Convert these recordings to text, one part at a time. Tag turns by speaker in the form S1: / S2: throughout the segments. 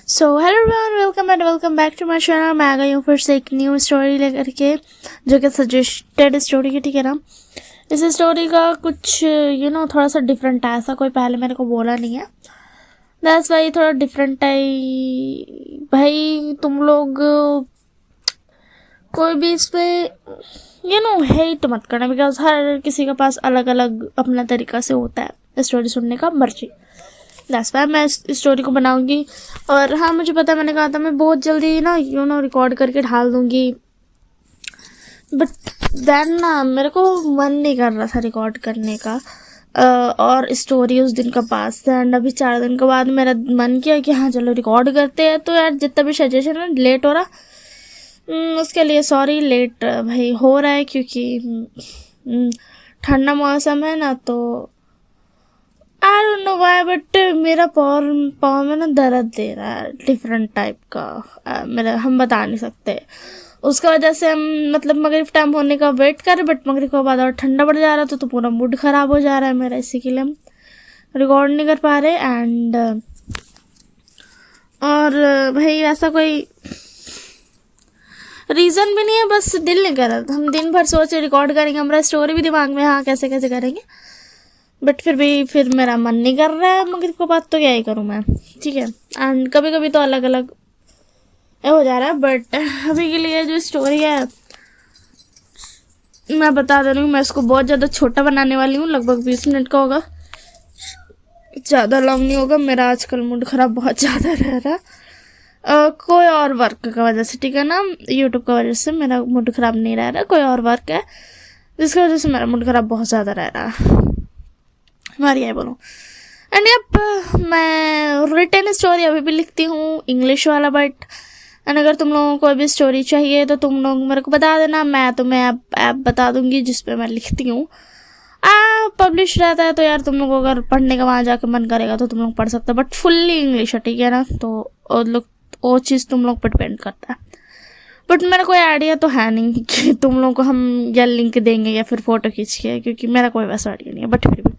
S1: So hello everyone, welcome back to my channel. मैं आ गई हूँ फिर से एक न्यू स्टोरी लेकर के, जो कि सजेस्टेड स्टोरी की, ठीक है ना। इस स्टोरी का कुछ थोड़ा सा डिफरेंट है, ऐसा कोई पहले मेरे को बोला नहीं है, दैट्स वाई थोड़ा डिफरेंट है। भाई तुम लोग कोई भी इस पे हेट मत करना, बिकॉज हर किसी के पास अलग अलग अपना तरीका से होता है स्टोरी सुनने का, मर्जी। दैट्स वाई मैं इस स्टोरी को बनाऊंगी। और हाँ, मुझे पता है, मैंने कहा था मैं बहुत जल्दी रिकॉर्ड करके ढाल दूंगी, बट देन ना मेरे को मन नहीं कर रहा था रिकॉर्ड करने का। और स्टोरी उस दिन का पास था, एंड अभी 4 दिन के बाद मेरा मन किया कि हाँ चलो रिकॉर्ड करते हैं। तो यार जितना भी सजेशन है लेट हो रहा, उसके लिए सॉरी। लेट भाई हो रहा है क्योंकि ठंडा मौसम है ना, तो I don't know why, but मेरा पाँव में ना दर्द दे रहा है डिफरेंट टाइप का। मेरा हम बता नहीं सकते, उसका वजह से हम मतलब मगरिब टाइम होने का वेट कर रहे, बट मगरिब के बाद और ठंडा बढ़ जा रहा था, तो पूरा मूड ख़राब हो जा रहा है मेरा, इसी के लिए हम रिकॉर्ड नहीं कर पा रहे। एंड और भाई ऐसा कोई रीज़न भी नहीं है, बस दिल नहीं कर रहा। हम दिन भर सोचे रिकॉर्ड करेंगे, हमारा स्टोरी भी दिमाग में, हाँ कैसे कैसे करेंगे, बट फिर मेरा मन नहीं कर रहा है मगर को बात, तो क्या ही करूँ मैं, ठीक है। एंड कभी कभी तो अलग अलग हो जा रहा है, बट अभी के लिए जो स्टोरी है मैं बता दे रही हूँ। मैं इसको बहुत ज़्यादा छोटा बनाने वाली हूँ, लगभग 20 मिनट का होगा, ज़्यादा लॉन्ग नहीं होगा। मेरा आजकल मूड ख़राब बहुत ज़्यादा रह रहा है, कोई और वर्क की वजह से, ठीक है ना। यूट्यूब की वजह से मेरा मूड ख़राब नहीं रह रहा, कोई और वर्क है जिसकी वजह से मेरा मूड ख़राब बहुत ज़्यादा रह रहा है, हमारी है बोलो। एंड यप, मैं रिटन स्टोरी अभी भी लिखती हूँ, इंग्लिश वाला, बट एंड अगर तुम लोगों को अभी स्टोरी चाहिए तो तुम लोग मेरे को बता देना, मैं तुम्हें ऐप बता दूंगी जिस पे मैं लिखती हूँ। पब्लिश रहता है, तो यार तुम लोग अगर पढ़ने का वहाँ जाकर मन करेगा तो तुम लोग पढ़ सकते हो, बट फुल्ली इंग्लिश है, ठीक है ना। तो वो चीज़ तुम लोग पर डिपेंड करता है, बट मेरा कोई आइडिया तो है नहीं कि तुम लोगों को हम या लिंक देंगे या फिर फ़ोटो खींच के, क्योंकि मेरा कोई वैसा आइडिया नहीं है, बट फिर भी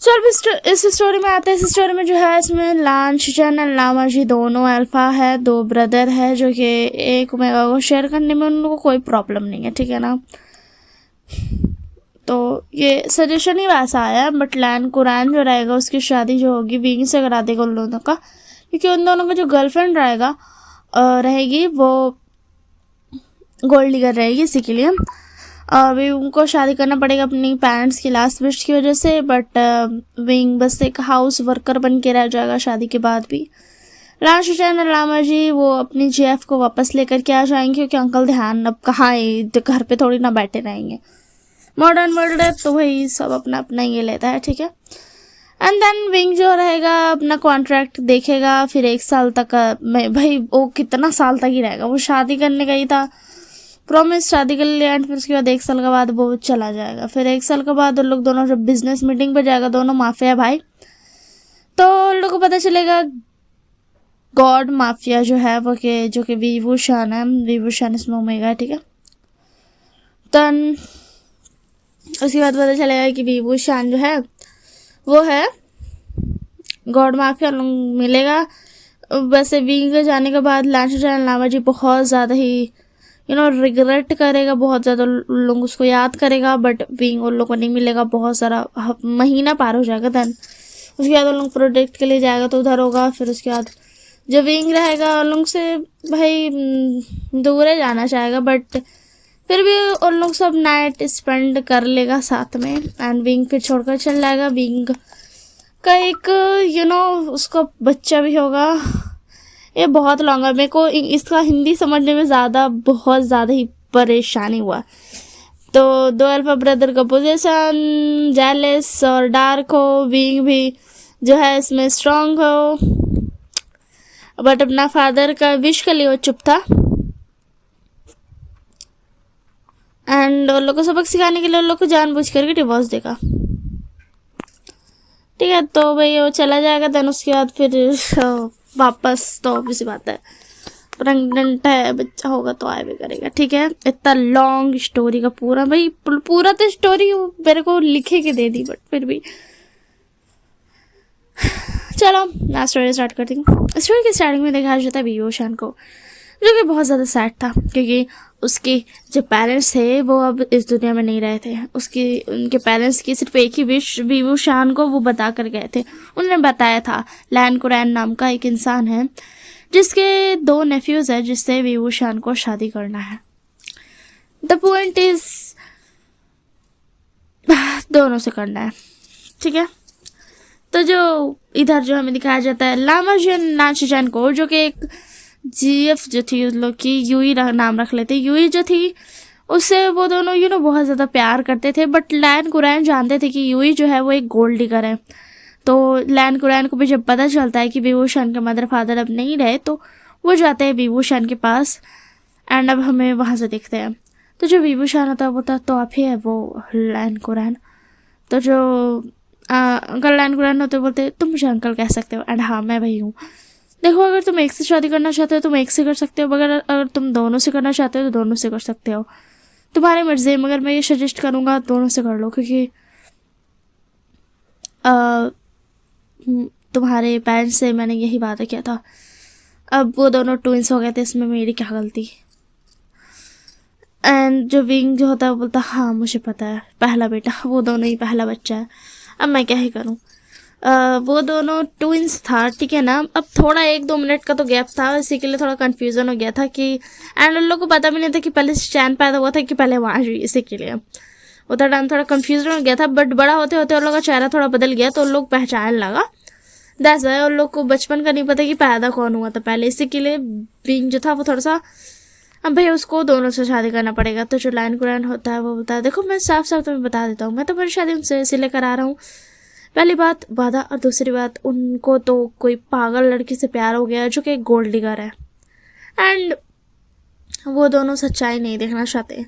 S1: चल इस स्टोरी में आते हैं। इस स्टोरी में जो है, इसमें लांचन और लामाजी दोनों अल्फा है, 2 ब्रदर है, जो कि एक ओमेगा को शेयर करने में उन लोगों को कोई प्रॉब्लम नहीं है, ठीक है ना। तो ये सजेशन ही वैसा आया, बट लैन कुरान जो रहेगा उसकी शादी जो होगी विंग से करा देगा उन दोनों का, क्योंकि उन दोनों का जो गर्लफ्रेंड रहेगी वो गोल्ड डिगर रहेगी, इसी के लिए अभी उनको शादी करना पड़ेगा अपनी पेरेंट्स की लास्ट विश की वजह से। बट विंग बस एक हाउस वर्कर बन के रह जाएगा शादी के बाद भी। लाशुचैन और लामा जी वो अपनी जेफ को वापस लेकर के आ जाएंगे, क्योंकि अंकल ध्यान अब कहाँ है, घर पे थोड़ी ना बैठे रहेंगे। मॉडर्न वर्ल्ड है तो वही सब अपना अपना ये लेता है, ठीक है। एंड देन विंग जो रहेगा अपना कॉन्ट्रैक्ट देखेगा, फिर 1 साल तक भाई वो कितना साल तक ही रहेगा, वो शादी करने का ही था प्रॉमिस, शादी कर लिया। एंड फिर उसके बाद 1 साल के बाद वो चला जाएगा। फिर 1 साल के बाद उन लोग दोनों जब बिजनेस मीटिंग पे जाएगा, दोनों माफिया भाई, तो उन लोग को पता चलेगा गॉड माफिया जो है वो के जो कि विभूषण है, विभूषण इसमें ओमेगा, ठीक है। तन उसके बाद पता चलेगा कि विभूषण जो है वो है गॉड माफिया, लोग मिलेगा। वैसे विंग के जाने के बाद लांचन लामा जी बहुत ज़्यादा ही रिग्रेट करेगा, बहुत ज़्यादा लोग उसको याद करेगा, बट विंग उन लोग को नहीं मिलेगा, बहुत सारा महीना पार हो जाएगा। देन उसके बाद उन लोग प्रोटेक्ट के लिए जाएगा तो उधर होगा। फिर उसके बाद जो विंग रहेगा उन लोग से भाई दूर ही जाना चाहेगा, बट फिर भी उन लोग सब नाइट स्पेंड कर लेगा साथ में। एंड विंग फिर छोड़कर चल जाएगा। विंग का एक उसका बच्चा भी होगा। ये बहुत लॉन्ग है, मेरे को इसका हिंदी समझने में बहुत ज़्यादा ही परेशानी हुआ। तो 2 अल्फा ब्रदर का पोजीशन जेलस और डार्क हो, विंग भी जो है इसमें स्ट्रांग हो, बट अपना फादर का विश के लिए वो चुप था। एंड उन लोग को सबक सिखाने के लिए उन लोग को जानबूझ करके डिवोर्स देगा, ठीक है। तो भाई वो चला जाएगा। देन उसके बाद फिर वापस तो ऑब्वियस बात है, प्रेग्नेंट है, बच्चा होगा तो आए भी करेगा, ठीक है। इतना लॉन्ग स्टोरी का पूरा तो स्टोरी मेरे को लिखे के दे दी, बट फिर भी चलो मैं स्टोरी स्टार्ट करती हूँ। स्टोरी की स्टार्टिंग में दिखाया जाता है विभूषण को, जो कि बहुत ज़्यादा सैड था क्योंकि उसके जो पेरेंट्स थे वो अब इस दुनिया में नहीं रहे थे। उनके पेरेंट्स की सिर्फ एक ही विश विभूषण को वो बता कर गए थे। उन्होंने बताया था लैन कुरैन नाम का एक इंसान है जिसके 2 नेफ्यूज़ है जिससे विभूषण को शादी करना है। द पॉइंट इज दोनों से करना है, ठीक है। तो जो इधर जो हमें दिखाया जाता है लामाजियन नाचिजन को, जो कि एक जीएफ जो थी उस लोग की, यूई नाम रख लेते। यूई जो थी उससे वो दोनों बहुत ज़्यादा प्यार करते थे, बट लैन कुरैन जानते थे कि यूई जो है वो एक गोल्ड डिगर है। तो लैन कुरैन को भी जब पता चलता है कि विभूषण के मदर फादर अब नहीं रहे तो वो जाते हैं विभूषण के पास। एंड अब हमें वहाँ से देखते हैं तो जो विभूषण होता है वो तो आप ही है वो लैन कुरैन। तो जो अंकल लैन कुरैन होते बोलते तुम मुझे अंकल कह सकते हो। एंड हाँ मैं वही हूँ। देखो अगर तुम एक से शादी करना चाहते हो तुम एक से कर सकते हो, मगर अगर तुम दोनों से करना चाहते हो तो दोनों से कर सकते हो, तुम्हारी मर्जी। मगर मैं ये सजेस्ट करूँगा दोनों से कर लो, क्योंकि तुम्हारे पेरेंट्स से मैंने यही वादा किया था। अब वो दोनों ट्विंस हो गए थे, इसमें मेरी क्या गलती। एंड जो विंग जो होता है वो बोलता हाँ मुझे पता है, पहला बेटा, वो दोनों ही पहला बच्चा है, अब मैं क्या ही करूँ। वो दोनों ट्विंस था, ठीक है ना। अब थोड़ा 1-2 मिनट का तो गैप था, इसी के लिए थोड़ा कन्फ्यूज़न हो गया था कि एंड उन लोगों को पता भी नहीं था कि पहले चैन पैदा हुआ था कि पहले वहाँ हुई, इसी के लिए उतना टाइम थोड़ा कन्फ्यूजन हो गया था। बट बड़ा होते होते उन लोगों का चेहरा थोड़ा बदल गया तो उन लोग पहचान लगा। दैट्स वाई उन लोग को बचपन का नहीं पता कि पैदा कौन हुआ था पहले, इसी के लिए विंग जो था वो थोड़ा सा अब भाई उसको दोनों से शादी करना पड़ेगा। तो जो लैन कुरैन होता है वो बोलता है देखो मैं साफ साफ तुम्हें बता देता हूँ, मैं तुम्हारी शादी उनसे इसीलिए करा रहा हूँ। पहली बात वादा, और दूसरी बात उनको तो कोई पागल लड़की से प्यार हो गया जो कि एक गोल्ड डिगर है। एंड वो दोनों सच्चाई नहीं देखना चाहते।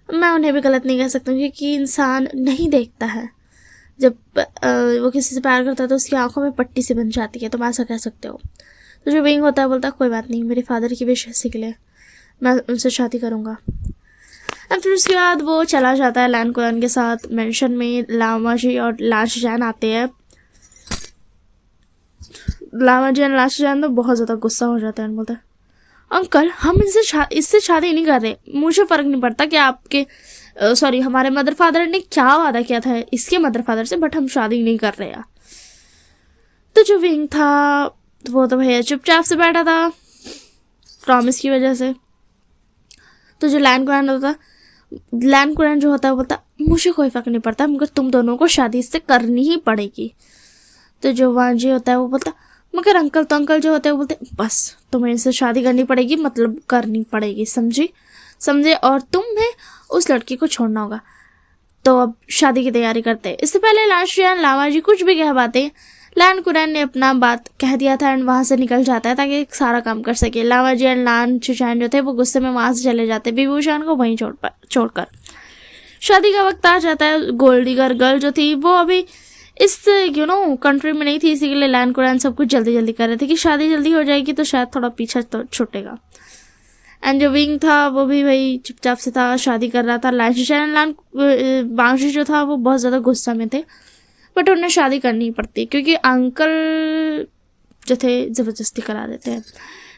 S1: मैं उन्हें भी गलत नहीं कह सकती हूँ क्योंकि इंसान नहीं देखता है। जब वो किसी से प्यार करता है तो उसकी आंखों में पट्टी सी बन जाती है, तुम ऐसा कह सकते हो। तो जो विंग होता है बोलता है कोई बात नहीं, मेरे फादर की विश इसी के लिए मैं उनसे शादी करूँगा। एंड फिर उसके बाद वो चला जाता है लैन कुरैन के साथ। मेंशन में लामाजी और लाशिजान आते हैं। लामाजी और लाशिजान तो बहुत ज़्यादा गुस्सा हो जाता है, बोलता है अंकल हम इससे शादी नहीं कर रहे, मुझे फ़र्क नहीं पड़ता कि आपके सॉरी हमारे मदर फादर ने क्या वादा किया था इसके मदर फादर से, बट हम शादी नहीं कर रहे हैं। तो जो विंग था वो तो भैया चुपचाप से बैठा था प्रॉमिस की वजह से। तो जो लैन कुरैन जो होता है वो बोलता मुझे कोई फ़र्क नहीं पड़ता, मगर तुम दोनों को शादी इससे करनी ही पड़ेगी। तो जो वांजी होता है वो बोलता मगर अंकल, तो अंकल जो होते हैं वो बोलते बस तुम्हें इनसे शादी करनी पड़ेगी, मतलब करनी पड़ेगी, समझे, और तुम्हें उस लड़की को छोड़ना होगा। तो अब शादी की तैयारी करते हैं। इससे पहले लाशियान लामाजी कुछ भी कह पाते, लैन कुरैन ने अपना बात कह दिया था एंड वहाँ से निकल जाता है ताकि सारा काम कर सके। लामाजी एंड लान शिशान जो थे वो गुस्से में वहाँ से चले जाते विभूषण को वहीं छोड़कर। शादी का वक्त आ जाता है। गोल्ड डिगर गर्ल जो थी वो अभी इस कंट्री में नहीं थी, इसी के लिए लैन कुरैन सब कुछ जल्दी कर रहे थे कि शादी जल्दी हो जाएगी तो शायद थोड़ा पीछा तो छूटेगा। एंड जो विंग था वो भी वही चुपचाप से था, शादी कर रहा था। लान बांशी जो था वो बहुत ज़्यादा गुस्सा में थे, बट उन्हें शादी करनी पड़ती क्योंकि अंकल जो थे ज़बरदस्ती करा देते हैं।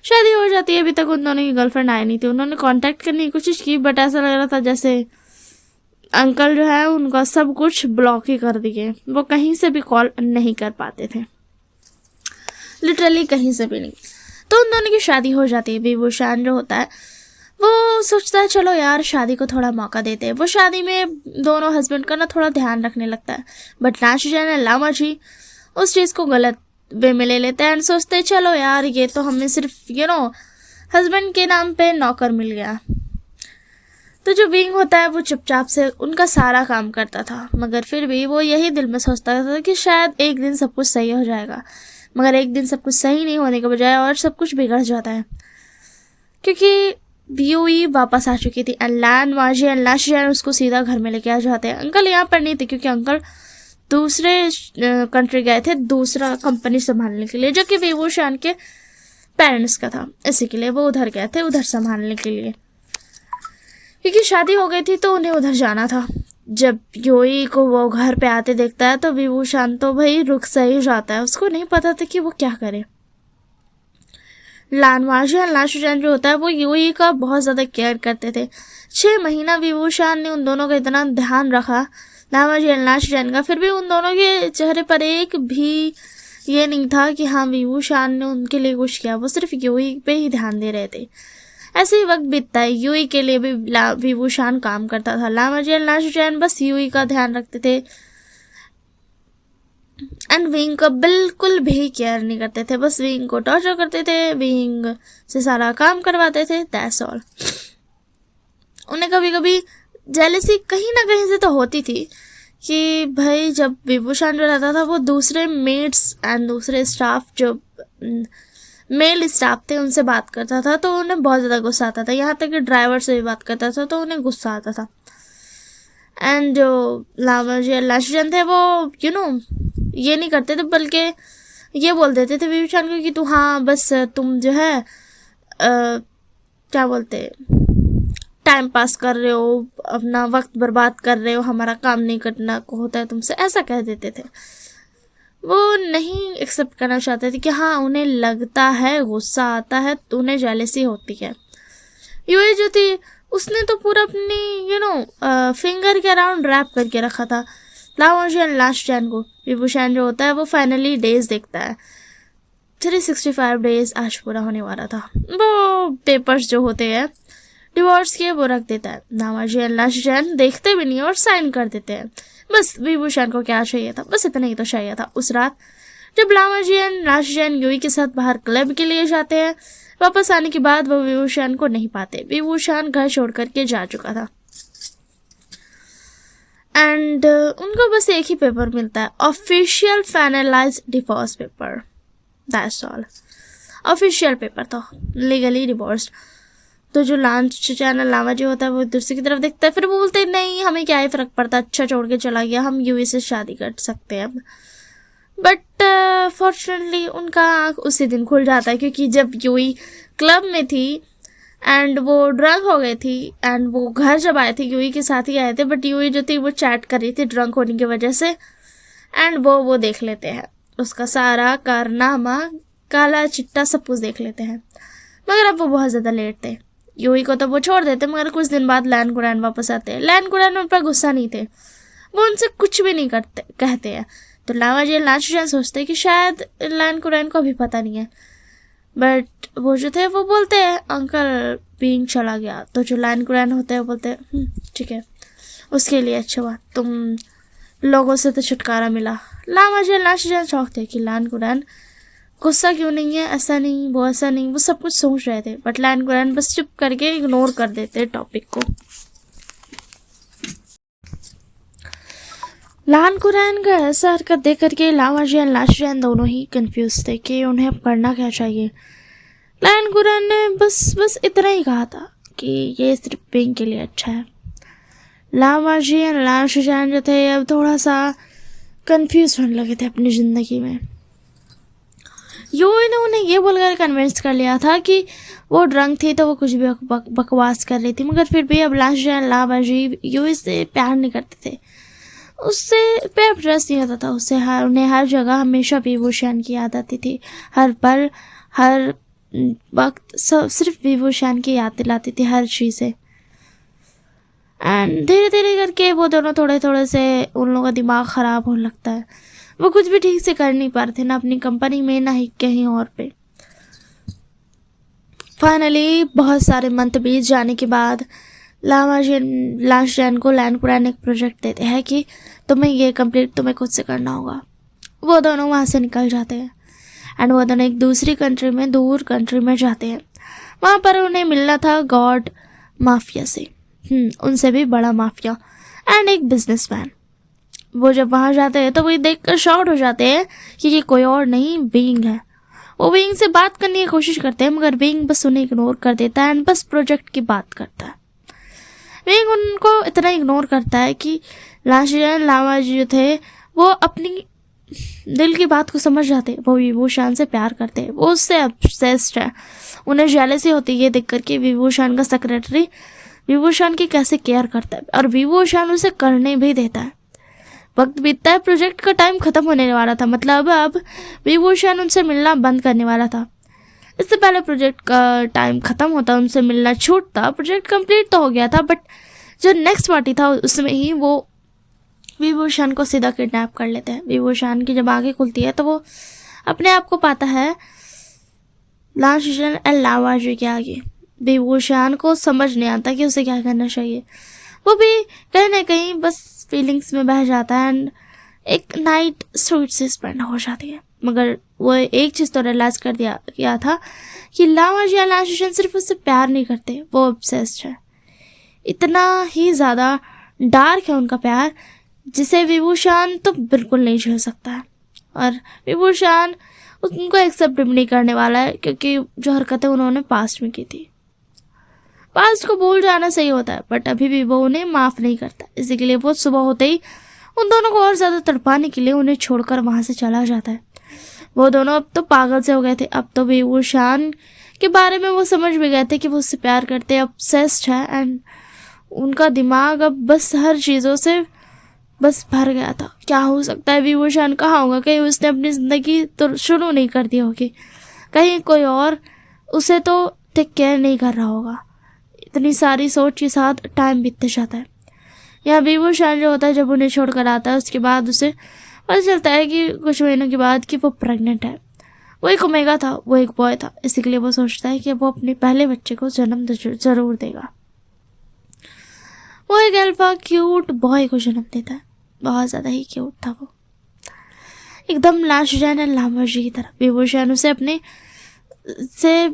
S1: शादी हो जाती है। अभी तक उन दोनों की गर्लफ्रेंड आई नहीं थी। उन्होंने कांटेक्ट करने की कोशिश की बट ऐसा लग रहा था जैसे अंकल जो है उनका सब कुछ ब्लॉक ही कर दिए, वो कहीं से भी कॉल नहीं कर पाते थे, लिटरली कहीं से भी नहीं। तो उन दोनों की शादी हो जाती है। विभूषण जो होता है वो सोचता है चलो यार शादी को थोड़ा मौका देते हैं। वो शादी में दोनों हस्बैंड का ना थोड़ा ध्यान रखने लगता है, बट नाशिजान और लामाजी उस चीज़ को गलत वे में ले लेते हैं एंड सोचते हैं चलो यार ये तो हमें सिर्फ हस्बैंड के नाम पे नौकर मिल गया। तो जो विंग होता है वो चुपचाप से उनका सारा काम करता था, मगर फिर भी वो यही दिल में सोचता था कि शायद एक दिन सब कुछ सही हो जाएगा। मगर एक दिन सब कुछ सही नहीं होने के बजाय और सब कुछ बिगड़ जाता है क्योंकि यूई वापस आ चुकी थी। लैन माजी एंड लाशियान उसको सीधा घर में लेके आ जाते हैं। अंकल यहाँ पर नहीं थे क्योंकि अंकल दूसरे कंट्री गए थे दूसरा कंपनी संभालने के लिए, जो कि विभूषण के पेरेंट्स का था, इसी के लिए वो उधर गए थे, उधर संभालने के लिए, क्योंकि शादी हो गई थी तो उन्हें उधर जाना था। जब यूई को वो घर पे आते देखता है तो विभूषण तो भाई रुक सही जाता है, उसको नहीं पता था कि वो क्या करे। लाशुजान जो होता है वो यूई का बहुत ज़्यादा केयर करते थे। 6 महीना विभूषण ने उन दोनों का इतना ध्यान रखा, लाशुजान का, फिर भी उन दोनों के चेहरे पर एक भी ये नहीं था कि हाँ विभूषण ने उनके लिए कुछ किया, वो सिर्फ यूई पे ही ध्यान दे रहे थे। ऐसे ही वक्त बीतता है, यूई के लिए भी विभूषण काम करता था। लाशुजान बस यूई का ध्यान रखते थे एंड विंग का बिल्कुल भी केयर नहीं करते थे, बस विंग को टॉर्चर करते थे, विंग से सारा काम करवाते थे, दैट्स ऑल। उन्हें कभी कभी जेलसी कहीं ना कहीं से तो होती थी कि भाई जब विभूषण जो रहता था वो दूसरे मेट्स एंड दूसरे स्टाफ जो मेल स्टाफ थे उनसे बात करता था तो उन्हें बहुत ज़्यादा गुस्सा आता था, यहाँ तक कि ड्राइवर से भी बात करता था तो उन्हें गुस्सा आता था। एंड जो लाशुजान थे वो ये नहीं करते थे, बल्कि ये बोल देते थे विभूषण को कि तू हाँ बस तुम जो है क्या बोलते टाइम पास कर रहे हो, अपना वक्त बर्बाद कर रहे हो, हमारा काम नहीं करना को होता है तुमसे, ऐसा कह देते थे। वो नहीं एक्सेप्ट करना चाहते थे कि हाँ उन्हें लगता है, गुस्सा आता है तो उन्हें जेलसी होती है। यूई जो थी उसने तो पूरा अपनी फिंगर के अराउंड रैप करके रखा था लाशुजान को। विभूषण जो होता है वो फाइनली डेज देखता है, 365 डेज आज पूरा होने वाला था। वो पेपर्स जो होते हैं डिवोर्स के वो रख देता है, लाशुजान देखते भी नहीं और साइन कर देते हैं। बस विभूषण को क्या चाहिए था, बस इतना ही तो चाहिए था। उस रात जब लाशुजान यूई के साथ बाहर क्लब के लिए जाते हैं, वापस आने के बाद वो विभूषण को नहीं पाते, विभूषण घर छोड़ करके जा चुका था एंड उनको बस एक ही पेपर मिलता है, official finalise divorce paper, that's all. Official paper था, लीगली डिवोर्स। तो जो लावा जो होता है वो दूसरी की तरफ देखता है, फिर वो बोलते हैं नहीं हमें क्या ही फर्क पड़ता, अच्छा छोड़ के चला गया, हम यूई से शादी कर सकते हैं अब। बट फॉर्चुनेटली उनका आँख उसी दिन खुल जाता है, क्योंकि जब यूई क्लब में थी एंड वो ड्रंक हो गई थी एंड वो घर जब आए थे यूई के साथ ही आए थे, बट यूई जो थी वो चैट कर रही थी ड्रंक होने की वजह से एंड वो देख लेते हैं, उसका सारा कारनामा काला चिट्टा सब कुछ देख लेते हैं। मगर अब वो बहुत ज़्यादा लेट थे, यूई को तो वो छोड़ देते, मगर कुछ दिन बाद लैन कुरैन वापस आते हैं। लैन कुरैन उन पर गुस्सा नहीं थे, वो उनसे कुछ भी नहीं कहते हैं। तो लाशुजान सोचते हैं कि शायद लैन कुरैन को अभी पता नहीं है, बट वो जो थे वो बोलते हैं अंकल बीइंग चला गया। तो जो लैन कुरैन होते हैं वो बोलते हैं ठीक है, उसके लिए अच्छा हुआ, तुम लोगों से तो छुटकारा मिला। लाशुजान शौक थे कि लैन कुरैन गुस्सा क्यों नहीं है, ऐसा नहीं वो ऐसा नहीं, वो सब कुछ सोच रहे थे, बट लैन कुरैन बस चुप करके इग्नोर कर देते टॉपिक को। लैन कुरैन का ऐसा हरकत देख करके लाशुजान दोनों ही कंफ्यूज थे कि उन्हें अब करना क्या चाहिए। लैन कुरैन ने बस इतना ही कहा था कि ये सिर्फ पिंक के लिए अच्छा है। लाशुजान जो थे अब थोड़ा सा कंफ्यूज होने लगे थे अपनी ज़िंदगी में। यूई ने उन्हें ये बोलकर कन्विंस कर लिया था कि वो ड्रंक थी तो वो कुछ भी बकवास कर रही थी, मगर फिर भी अब लाशुजान यूई से प्यार नहीं करते थे, उससे पे ट्रस्ट नहीं होता था, उससे उन्हें हर जगह हमेशा विभूषण की याद आती थी, हर पल हर वक्त सिर्फ विभूषण की याद दिलाती थी हर चीज़ से। एंड धीरे धीरे करके वो दोनों थोड़े से उन लोगों का दिमाग ख़राब होने लगता है, वो कुछ भी ठीक से कर नहीं पा रहे थे, ना अपनी कंपनी में ना ही कहीं और पे। फाइनली बहुत सारे मंथ बीत जाने के बाद लाशुजान को लैन कुरैन एक प्रोजेक्ट देते हैं कि तुम्हें ये कंप्लीट तुम्हें खुद से करना होगा। वो दोनों वहाँ से निकल जाते हैं एंड वो दोनों एक दूसरी दूर कंट्री में जाते हैं। वहाँ पर उन्हें मिलना था गॉड माफिया से, उनसे भी बड़ा माफिया एंड एक बिजनेसमैन। वो जब वहाँ जाते हैं तो वो देखकर शॉक्ड हो जाते हैं कि ये कोई और नहीं विंग है। वो विंग से बात करने की कोशिश करते हैं, मगर विंग बस उन्हें इग्नोर कर देता है एंड बस प्रोजेक्ट की बात करता है। विंग उनको इतना इग्नोर करता है कि लावा जो थे वो अपनी दिल की बात को समझ जाते, वो विभूषण से प्यार करते, वो उससे ऑब्सेस्ड है। उन्हें जेलसी होती है देख कर कि विभूषण का सेक्रेटरी विभूषण की कैसे केयर करता है और विभूषण उसे करने भी देता है। वक्त बीतता है, प्रोजेक्ट का टाइम खत्म होने वाला था, मतलब अब विभूषण उनसे मिलना बंद करने वाला था। इससे पहले प्रोजेक्ट का टाइम खत्म होता, उनसे मिलना छूटता, प्रोजेक्ट कंप्लीट तो हो गया था, बट जो नेक्स्ट पार्टी था उसमें ही वो विभूषण को सीधा किडनैप कर लेते हैं। विभूषण की जब आंखें खुलती है तो वो अपने आप को पाता है लाशुचन एंड लामाजी के आगे। विभूषण को समझ नहीं आता कि उसे क्या करना चाहिए, वो भी कहीं ना कहीं बस फीलिंग्स में बह जाता है एंड एक नाइट स्वीट से स्पेंड हो जाती है। मगर वो एक चीज़ तो रियलाइज कर किया था कि लामाजी या लाशुचन सिर्फ उससे प्यार नहीं करते, वो ऑब्सेस्ड है। इतना ही ज़्यादा डार्क है उनका प्यार जिसे विभूषण तो बिल्कुल नहीं झेल सकता है, और विभूषण उनको एक्सेप्ट भी नहीं करने वाला है, क्योंकि जो हरकतें उन्होंने पास्ट में की थी। पास्ट को भूल जाना सही होता है, बट अभी भी वो उन्हें माफ़ नहीं करता। इसी के लिए वो सुबह होते ही उन दोनों को और ज़्यादा तड़पाने के लिए उन्हें छोड़कर वहाँ से चला जाता है। वो दोनों अब तो पागल से हो गए थे, अब तो विभूषण के बारे में वो समझ भी गए थे कि वो उससे प्यार करते हैं, ऑब्सेस्ड है, एंड उनका दिमाग अब बस हर चीज़ों से बस भर गया था। क्या हो सकता है, विभूषण कहाँ होगा, कहीं उसने अपनी ज़िंदगी तो शुरू नहीं कर दी होगी, कहीं कोई और उसे तो टेक केयर नहीं कर रहा होगा। इतनी सारी सोच के साथ टाइम बीतते जाता है। यहाँ विभूषण जो होता है जब उन्हें छोड़कर आता है, उसके बाद उसे पता चलता है कि कुछ महीनों के बाद कि वो प्रेग्नेंट है। वो एक ओमेगा था, वो एक बॉय था, इसी के लिए वो सोचता है कि वो अपने पहले बच्चे को जन्म ज़रूर देगा। वो एक अल्फा क्यूट बॉय को जन्म देता है, बहुत ज़्यादा ही क्यूट था वो, एकदम लाशुचन एंड लामाजी की तरह। विभूषण उसे अपने से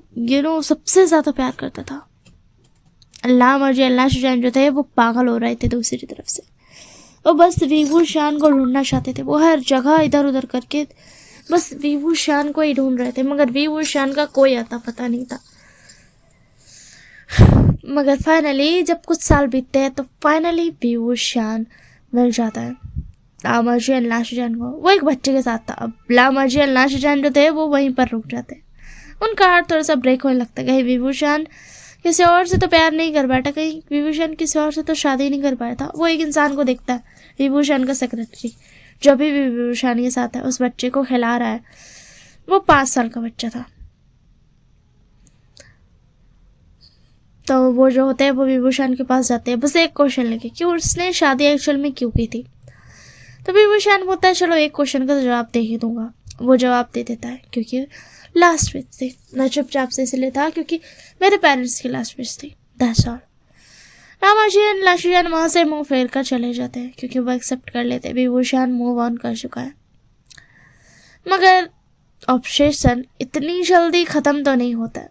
S1: सबसे ज़्यादा प्यार करता था। लामाजी एंड लाशुचन जो थे वो पागल हो रहे थे दूसरी तरफ से, वो बस विभूषण को ढूंढना चाहते थे। वो हर जगह इधर उधर करके बस विभूषण को ही ढूंढ रहे थे, मगर विभूषण का कोई आता पता नहीं था। मगर फाइनली जब कुछ साल बीतते हैं तो फाइनली विभूषण मिल जाता है लामाजी एंड लाशुचन को। वो एक बच्चे के साथ था। अब लामाजी एंड लाशुचन जो थे वो वहीं पर रुक जाते हैं, उनका हार्ट थोड़ा सा ब्रेक होने लगता है। कहीं विभूषण किसी और से तो प्यार नहीं कर पाया था, कहीं विभूषण किसी और से तो शादी नहीं कर पाया था। वो एक इंसान को देखता है, विभूषण का सेक्रेटरी, जो भी विभूषण के साथ है, उस बच्चे को खिला रहा है। वो 5 साल का बच्चा था। तो वो जो होते हैं वो विभूषण के पास जाते हैं बस एक क्वेश्चन लेके कि उसने शादी एक्चुअल में क्यों की थी। तो विभूषण बोलता है चलो एक क्वेश्चन का तो जवाब दे ही दूंगा। वो जवाब दे देता है क्योंकि लास्ट विश थी। मैं चुपचाप से इसलिए था क्योंकि मेरे पेरेंट्स की लास्ट विश थी, दैट्स ऑल। लामाजी एंड लाशुचन वहाँ से मुंह फेर कर चले जाते हैं क्योंकि वो एक्सेप्ट कर लेते हैं विभूषण मूव ऑन कर चुका है। मगर ऑब्सेशन इतनी जल्दी ख़त्म तो नहीं होता है,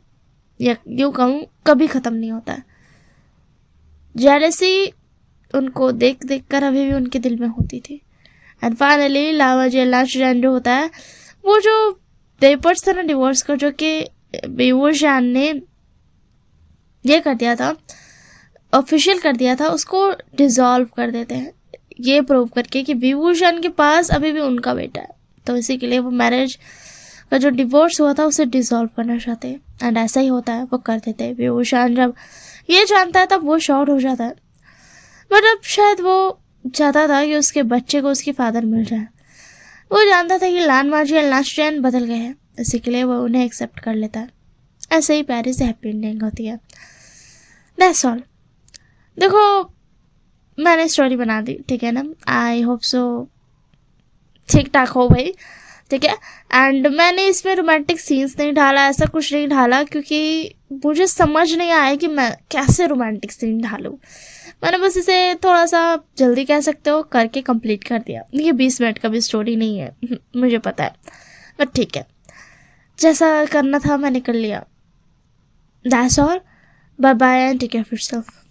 S1: या यूँ कहूँ कभी ख़त्म नहीं होता है। जेलसी उनको देख देख कर अभी भी उनके दिल में होती थी। एंड फाइनली लामाजी एंड लाशुचन जो होता है वो जो पेपर्स था ना डिवोर्स का, जो कि विभूषण ने ये कर दिया था, ऑफिशियल कर दिया था, उसको डिसॉल्व कर देते हैं ये प्रूव करके कि विभूषण के पास अभी भी उनका बेटा है। तो इसी के लिए वो मैरिज का जो डिवोर्स हुआ था उसे डिसॉल्व करना चाहते हैं। एंड ऐसा ही होता है, वो कर देते हैं। विभूषण जब ये जानता है तब वो शॉर्ट हो जाता है, बट अब शायद वो चाहता था कि उसके बच्चे को उसकी फादर मिल जाए। वो जानता था कि लामाजी एंड लाशुचन बदल गए हैं, इसी के लिए वो उन्हें एक्सेप्ट कर लेता है। ऐसे ही प्यारी से हैप्पी एंडिंग होती है, दैट्स ऑल। देखो मैंने स्टोरी बना दी, ठीक है ना, आई होप सो ठीक ठाक हो भाई, ठीक है। एंड मैंने इसमें रोमांटिक सीन्स नहीं डाला, ऐसा कुछ नहीं डाला क्योंकि मुझे समझ नहीं आया कि मैं कैसे रोमांटिक सीन डालूँ। मैंने बस इसे थोड़ा सा जल्दी कह सकते हो करके कंप्लीट कर दिया। ये 20 मिनट का भी स्टोरी नहीं है, मुझे पता है, बट ठीक है, जैसा करना था मैंने कर लिया। That's all, bye bye and take care of yourself.